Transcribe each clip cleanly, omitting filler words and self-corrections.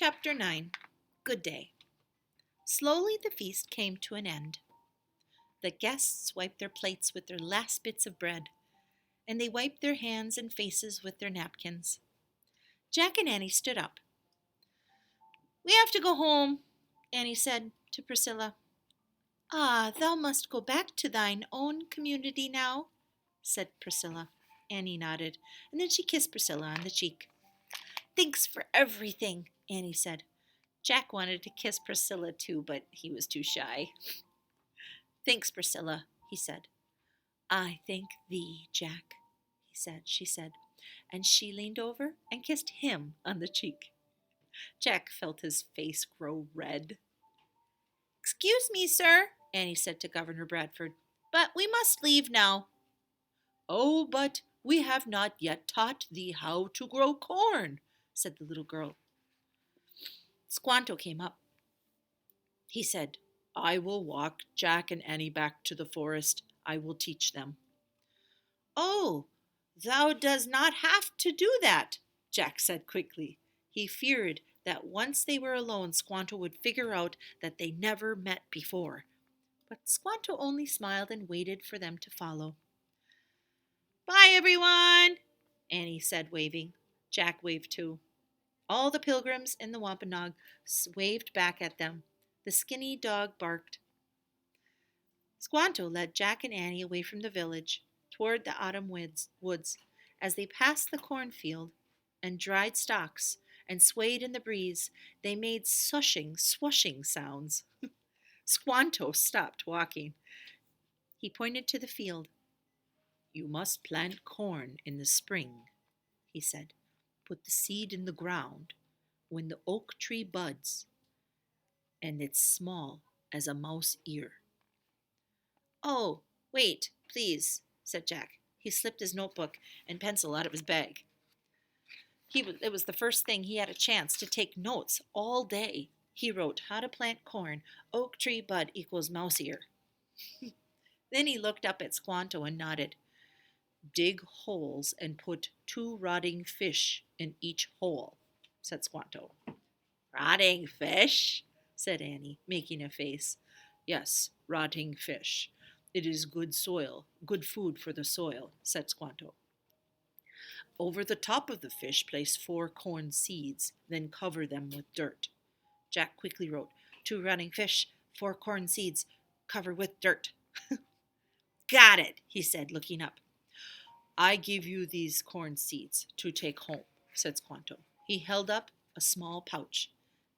Chapter 9. Good Day. Slowly the feast came to an end. The guests wiped their plates with their last bits of bread, and they wiped their hands and faces with their napkins. Jack and Annie stood up. "We have to go home," Annie said to Priscilla. "Ah, thou must go back to thine own community now," said Priscilla. Annie nodded, and then she kissed Priscilla on the cheek. "Thanks for everything," Annie said. Jack wanted to kiss Priscilla too, but he was too shy. "Thanks, Priscilla," he said. "I thank thee, Jack," she said, and she leaned over and kissed him on the cheek. Jack felt his face grow red. "Excuse me, sir," Annie said to Governor Bradford, "but we must leave now." "Oh, but we have not yet taught thee how to grow corn," said the little girl. Squanto came up. He said, "I will walk Jack and Annie back to the forest. I will teach them." "Oh, thou does not have to do that," Jack said quickly. He feared that once they were alone, Squanto would figure out that they never met before. But Squanto only smiled and waited for them to follow. "Bye, everyone," Annie said, waving. Jack waved too. All the pilgrims in the Wampanoag waved back at them. The skinny dog barked. Squanto led Jack and Annie away from the village toward the autumn woods. As they passed the cornfield and dried stalks and swayed in the breeze, they made swooshing sounds. Squanto stopped walking. He pointed to the field. "You must plant corn in the spring," he said. "Put the seed in the ground when the oak tree buds, and it's small as a mouse ear." "Oh, wait, please," said Jack. He slipped his notebook and pencil out of his bag. It was the first thing he had a chance to take notes all day. He wrote, "How to plant corn, oak tree bud equals mouse ear." Then he looked up at Squanto and nodded. "Dig holes and put 2 rotting fish in each hole," said Squanto. "Rotting fish?" said Annie, making a face. "Yes, rotting fish. It is good soil, good food for the soil," said Squanto. "Over the top of the fish place 4 corn seeds, then cover them with dirt." Jack quickly wrote, 2 rotting fish, 4 corn seeds, covered with dirt. "Got it," he said, looking up. "I give you these corn seeds to take home," said Squanto. He held up a small pouch.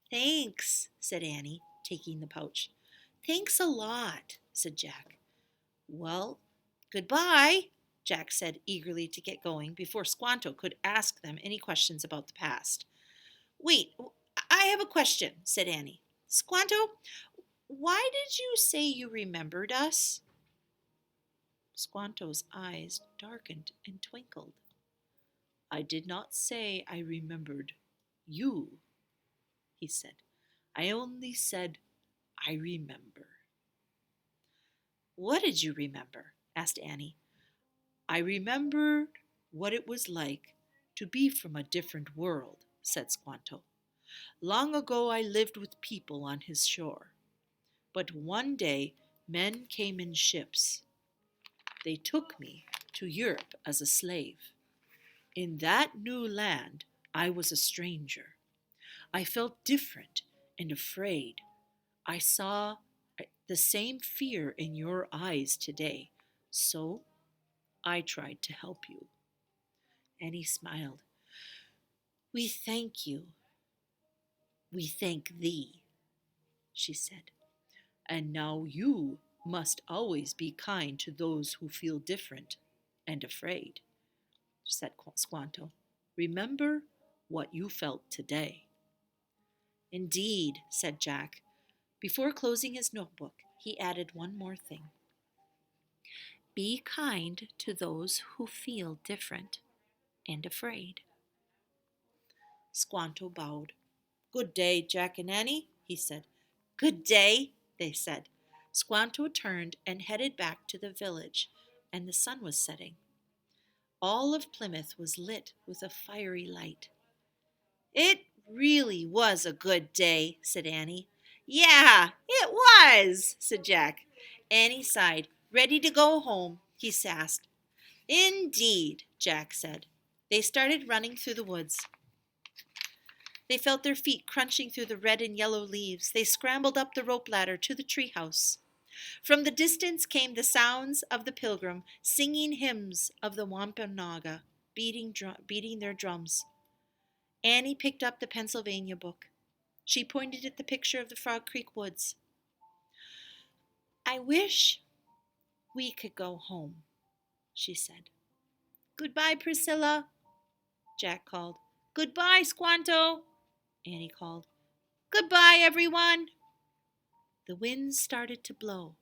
"Thanks," said Annie, taking the pouch. "Thanks a lot," said Jack. "Well, goodbye," Jack said eagerly to get going before Squanto could ask them any questions about the past. "Wait, I have a question," said Annie. "Squanto, why did you say you remembered us?" Squanto's eyes darkened and twinkled. "I did not say I remembered you," he said. "I only said I remember." "What did you remember?" asked Annie. "I remembered what it was like to be from a different world," said Squanto. "Long ago I lived with people on his shore. But one day men came in ships. They took me to Europe as a slave. In that new land I was a stranger. I felt different and afraid. I saw the same fear in your eyes today, so I tried to help you." Annie smiled. "We thank you. We thank thee," she said. "And now you must always be kind to those who feel different and afraid," said Squanto. "Remember what you felt today." "Indeed," said Jack. Before closing his notebook, he added one more thing. "Be kind to those who feel different and afraid." Squanto bowed. "Good day, Jack and Annie," he said. "Good day," they said. Squanto turned and headed back to the village, and the sun was setting. All of Plymouth was lit with a fiery light. "It really was a good day, said Annie. Yeah, it was, said Jack. Annie sighed. Ready to go home, he asked. Indeed, Jack said. They started running through the woods. They felt their feet crunching through the red and yellow leaves. They scrambled up the rope ladder to the treehouse. From the distance came the sounds of the pilgrim singing hymns of the Wampanoag, beating their drums. Annie picked up the Pennsylvania book. She pointed at the picture of the Frog Creek woods. I wish we could go home, she said. Goodbye, Priscilla, Jack called. Goodbye, Squanto, Annie called. Goodbye, everyone. The wind started to blow.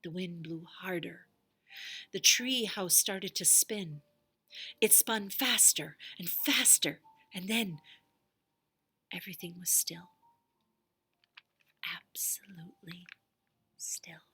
The wind blew harder. The tree house started to spin. It spun faster and faster, and then everything was still. Absolutely still.